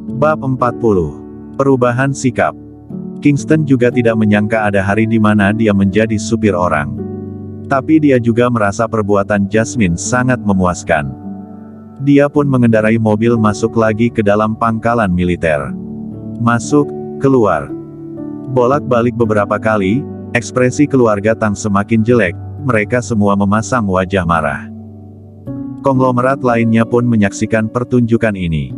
Bab 40. Perubahan sikap. Kingston juga tidak menyangka ada hari di mana dia menjadi supir orang. Tapi dia juga merasa perbuatan Jasmine sangat memuaskan. Dia pun mengendarai mobil masuk lagi ke dalam pangkalan militer. Masuk, keluar. Bolak-balik beberapa kali, ekspresi keluarga Tang semakin jelek, mereka semua memasang wajah marah. Konglomerat lainnya pun menyaksikan pertunjukan ini.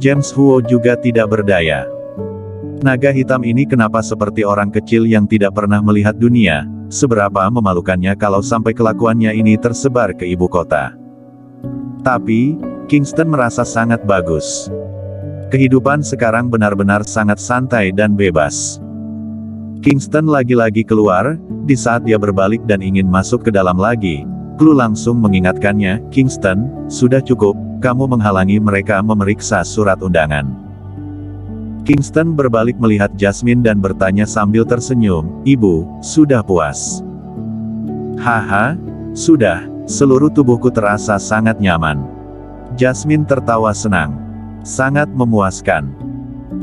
James Huo juga tidak berdaya. Naga hitam ini kenapa seperti orang kecil yang tidak pernah melihat dunia, seberapa memalukannya kalau sampai kelakuannya ini tersebar ke ibu kota. Tapi, Kingston merasa sangat bagus. Kehidupan sekarang benar-benar sangat santai dan bebas. Kingston lagi-lagi keluar, di saat dia berbalik dan ingin masuk ke dalam lagi, Clue langsung mengingatkannya, "Kingston, sudah cukup, kamu menghalangi mereka memeriksa surat undangan." Kingston berbalik melihat Jasmine dan bertanya sambil tersenyum, "Ibu, sudah puas?" "Haha, sudah, seluruh tubuhku terasa sangat nyaman." Jasmine tertawa senang. Sangat memuaskan.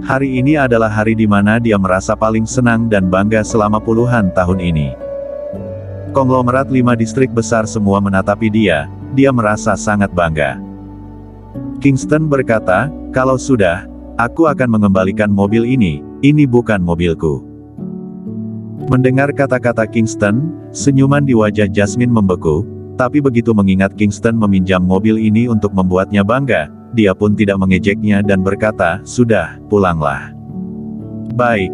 Hari ini adalah hari di mana dia merasa paling senang dan bangga selama puluhan tahun ini. Konglomerat 5 distrik besar semua menatapi dia merasa sangat bangga. Kingston berkata, "Kalau sudah, aku akan mengembalikan mobil ini bukan mobilku." Mendengar kata-kata Kingston, senyuman di wajah Jasmine membeku, tapi begitu mengingat Kingston meminjam mobil ini untuk membuatnya bangga, dia pun tidak mengejeknya dan berkata, "Sudah, pulanglah." Baik.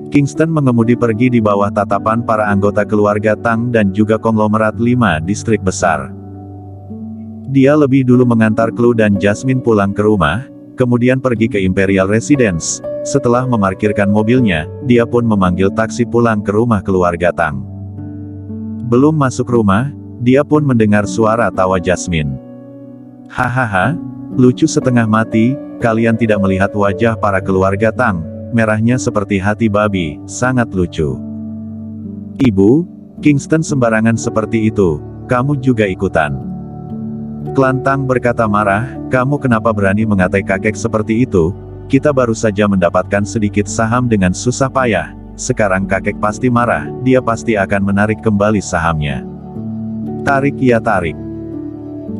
Kingston mengemudi pergi di bawah tatapan para anggota keluarga Tang dan juga konglomerat 5 distrik besar. Dia lebih dulu mengantar Clue dan Jasmine pulang ke rumah, kemudian pergi ke Imperial Residence. Setelah memarkirkan mobilnya, dia pun memanggil taksi pulang ke rumah keluarga Tang. Belum masuk rumah, dia pun mendengar suara tawa Jasmine. "Hahaha, lucu setengah mati, kalian tidak melihat wajah para keluarga Tang, merahnya seperti hati babi, sangat lucu." "Ibu, Kingston sembarangan seperti itu, kamu juga ikutan." Klan Tang berkata marah, "Kamu kenapa berani mengatai kakek seperti itu? Kita baru saja mendapatkan sedikit saham dengan susah payah, sekarang kakek pasti marah, dia pasti akan menarik kembali sahamnya." "Tarik ya tarik."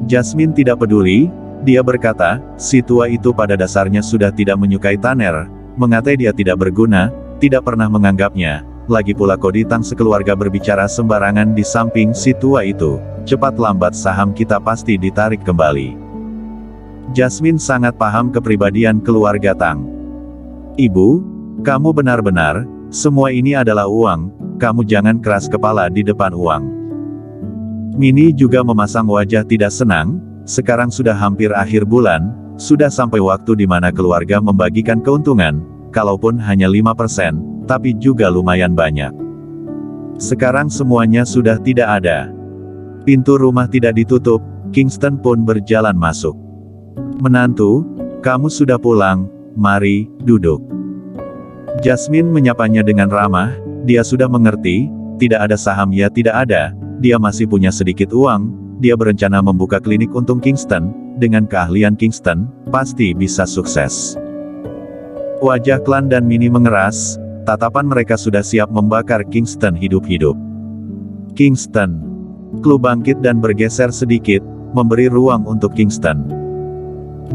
Jasmine tidak peduli, dia berkata, "Si tua itu pada dasarnya sudah tidak menyukai Tanner, mengatai dia tidak berguna, tidak pernah menganggapnya, lagi pula Cody Tang sekeluarga berbicara sembarangan di samping si tua itu, cepat lambat saham kita pasti ditarik kembali." Jasmine sangat paham kepribadian keluarga Tang. "Ibu, kamu benar-benar, semua ini adalah uang, kamu jangan keras kepala di depan uang." Minnie juga memasang wajah tidak senang, sekarang sudah hampir akhir bulan, sudah sampai waktu di mana keluarga membagikan keuntungan, kalaupun hanya 5%, tapi juga lumayan banyak. Sekarang semuanya sudah tidak ada. Pintu rumah tidak ditutup, Kingston pun berjalan masuk. "Menantu, kamu sudah pulang, mari, duduk." Jasmine menyapanya dengan ramah, dia sudah mengerti, tidak ada saham ya tidak ada, dia masih punya sedikit uang, dia berencana membuka klinik untuk Kingston, dengan keahlian Kingston, pasti bisa sukses. Wajah Klan dan Minnie mengeras, tatapan mereka sudah siap membakar Kingston hidup-hidup. "Kingston." Clue bangkit dan bergeser sedikit, memberi ruang untuk Kingston.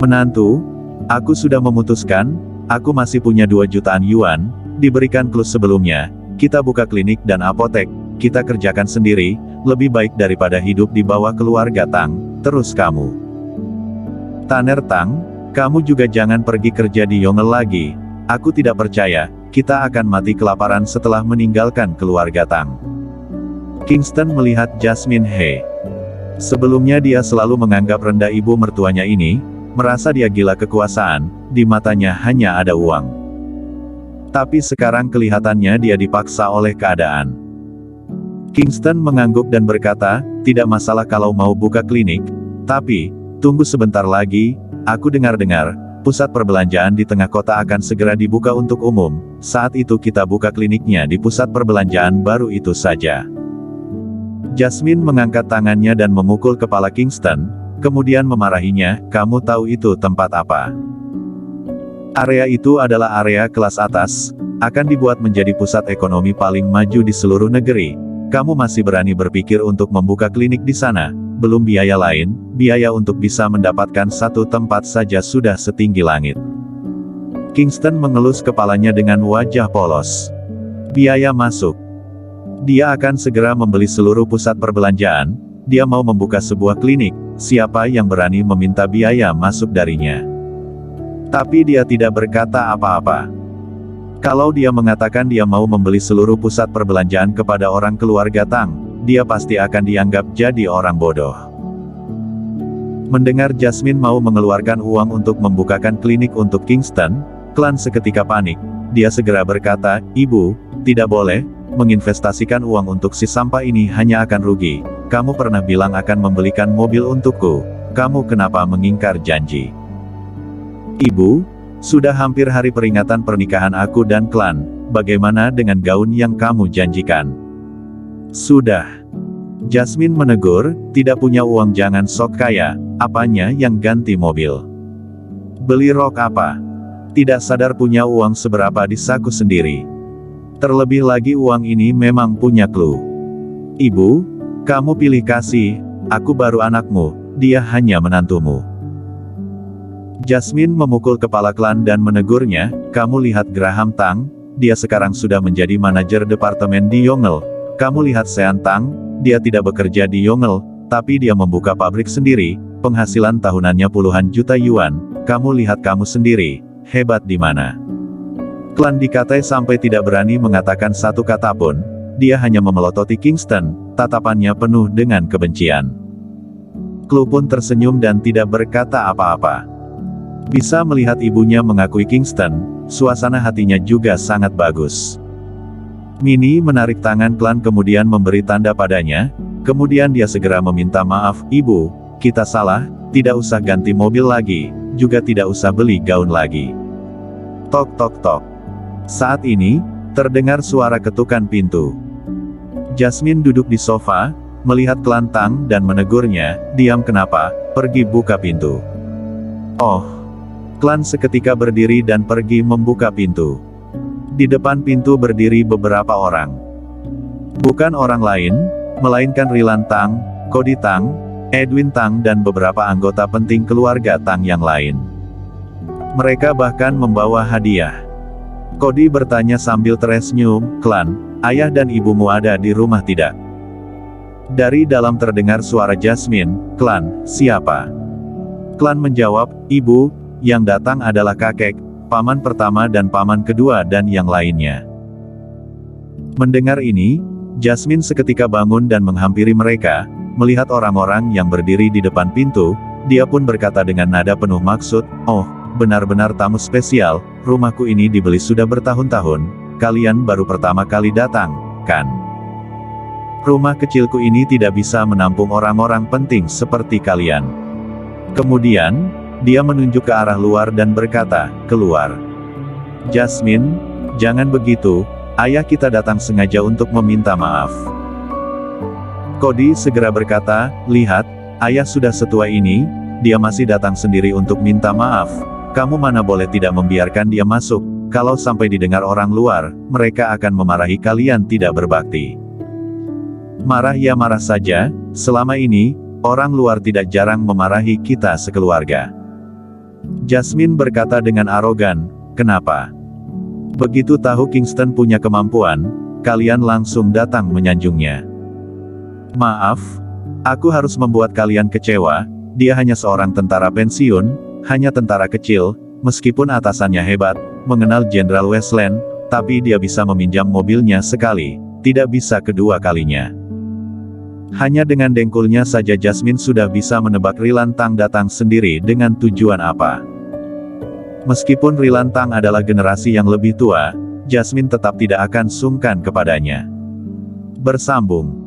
"Menantu, aku sudah memutuskan, aku masih punya 2 jutaan yuan, diberikan Clue sebelumnya, kita buka klinik dan apotek, kita kerjakan sendiri, lebih baik daripada hidup di bawah keluarga Tang, terus kamu. Tanner Tang, kamu juga jangan pergi kerja di Yongle lagi, aku tidak percaya, kita akan mati kelaparan setelah meninggalkan keluarga Tang." Kingston melihat Jasmine He. Sebelumnya dia selalu menganggap rendah ibu mertuanya ini, merasa dia gila kekuasaan, di matanya hanya ada uang. Tapi sekarang kelihatannya dia dipaksa oleh keadaan. Kingston mengangguk dan berkata, "Tidak masalah kalau mau buka klinik, tapi, tunggu sebentar lagi, aku dengar-dengar, pusat perbelanjaan di tengah kota akan segera dibuka untuk umum, saat itu kita buka kliniknya di pusat perbelanjaan baru itu saja." Jasmine mengangkat tangannya dan memukul kepala Kingston, kemudian memarahinya, "Kamu tahu itu tempat apa?" Area itu adalah area kelas atas, akan dibuat menjadi pusat ekonomi paling maju di seluruh negeri. Kamu masih berani berpikir untuk membuka klinik di sana? Belum biaya lain, biaya untuk bisa mendapatkan satu tempat saja sudah setinggi langit. Kingston mengelus kepalanya dengan wajah polos. Biaya masuk. Dia akan segera membeli seluruh pusat perbelanjaan, dia mau membuka sebuah klinik, siapa yang berani meminta biaya masuk darinya? Tapi dia tidak berkata apa-apa. Kalau dia mengatakan dia mau membeli seluruh pusat perbelanjaan kepada orang keluarga Tang, dia pasti akan dianggap jadi orang bodoh. Mendengar Jasmine mau mengeluarkan uang untuk membukakan klinik untuk Kingston, Klan seketika panik. Dia segera berkata, "Ibu, tidak boleh, menginvestasikan uang untuk si sampah ini hanya akan rugi. Kamu pernah bilang akan membelikan mobil untukku. Kamu kenapa mengingkar janji?" "Ibu, sudah hampir hari peringatan pernikahan aku dan Klan, bagaimana dengan gaun yang kamu janjikan?" "Sudah." Jasmine menegur, "Tidak punya uang jangan sok kaya, apanya yang ganti mobil? Beli rok apa? Tidak sadar punya uang seberapa di saku sendiri. Terlebih lagi uang ini memang punya clue. Ibu, kamu pilih kasih, aku baru anakmu, dia hanya menantumu." Jasmine memukul kepala Klan dan menegurnya, "Kamu lihat Graham Tang, dia sekarang sudah menjadi manajer departemen di Yongle. Kamu lihat Sean Tang, dia tidak bekerja di Yongle, tapi dia membuka pabrik sendiri, penghasilan tahunannya puluhan juta yuan. Kamu lihat kamu sendiri, hebat di mana?" Klan dikatai sampai tidak berani mengatakan satu kata pun, dia hanya memelototi Kingston, tatapannya penuh dengan kebencian. Clue pun tersenyum dan tidak berkata apa-apa. Bisa melihat ibunya mengakui Kingston, suasana hatinya juga sangat bagus. Minnie menarik tangan Klan kemudian memberi tanda padanya, kemudian dia segera meminta maaf, "Ibu, kita salah, tidak usah ganti mobil lagi, juga tidak usah beli gaun lagi." Tok tok tok. Saat ini, terdengar suara ketukan pintu. Jasmine duduk di sofa, melihat Klan Tang dan menegurnya, "Diam kenapa, pergi buka pintu." "Oh." Klan seketika berdiri dan pergi membuka pintu. Di depan pintu berdiri beberapa orang. Bukan orang lain, melainkan Rilan Tang, Cody Tang, Edwin Tang dan beberapa anggota penting keluarga Tang yang lain. Mereka bahkan membawa hadiah. Cody bertanya sambil tersenyum, "Klan, ayah dan ibumu ada di rumah tidak?" Dari dalam terdengar suara Jasmine, "Klan, siapa?" Klan menjawab, "Ibu, yang datang adalah kakek, paman pertama dan paman kedua dan yang lainnya." Mendengar ini, Jasmine seketika bangun dan menghampiri mereka, melihat orang-orang yang berdiri di depan pintu, dia pun berkata dengan nada penuh maksud, "Oh, benar-benar tamu spesial, rumahku ini dibeli sudah bertahun-tahun, kalian baru pertama kali datang, kan? Rumah kecilku ini tidak bisa menampung orang-orang penting seperti kalian." Kemudian, dia menunjuk ke arah luar dan berkata, "Keluar." "Jasmine, jangan begitu, ayah kita datang sengaja untuk meminta maaf." Cody segera berkata, "Lihat, ayah sudah setua ini, dia masih datang sendiri untuk minta maaf. Kamu mana boleh tidak membiarkan dia masuk, kalau sampai didengar orang luar, mereka akan memarahi kalian tidak berbakti." "Marah ya marah saja, selama ini, orang luar tidak jarang memarahi kita sekeluarga." Jasmine berkata dengan arogan, "Kenapa? Begitu tahu Kingston punya kemampuan, kalian langsung datang menyanjungnya." "Maaf, aku harus membuat kalian kecewa, dia hanya seorang tentara pensiun, hanya tentara kecil, meskipun atasannya hebat, mengenal Jenderal Westland, tapi dia bisa meminjam mobilnya sekali, tidak bisa kedua kalinya." Hanya dengan dengkulnya saja Jasmine sudah bisa menebak Rilan Tang datang sendiri dengan tujuan apa. Meskipun Rilan Tang adalah generasi yang lebih tua, Jasmine tetap tidak akan sungkan kepadanya. Bersambung.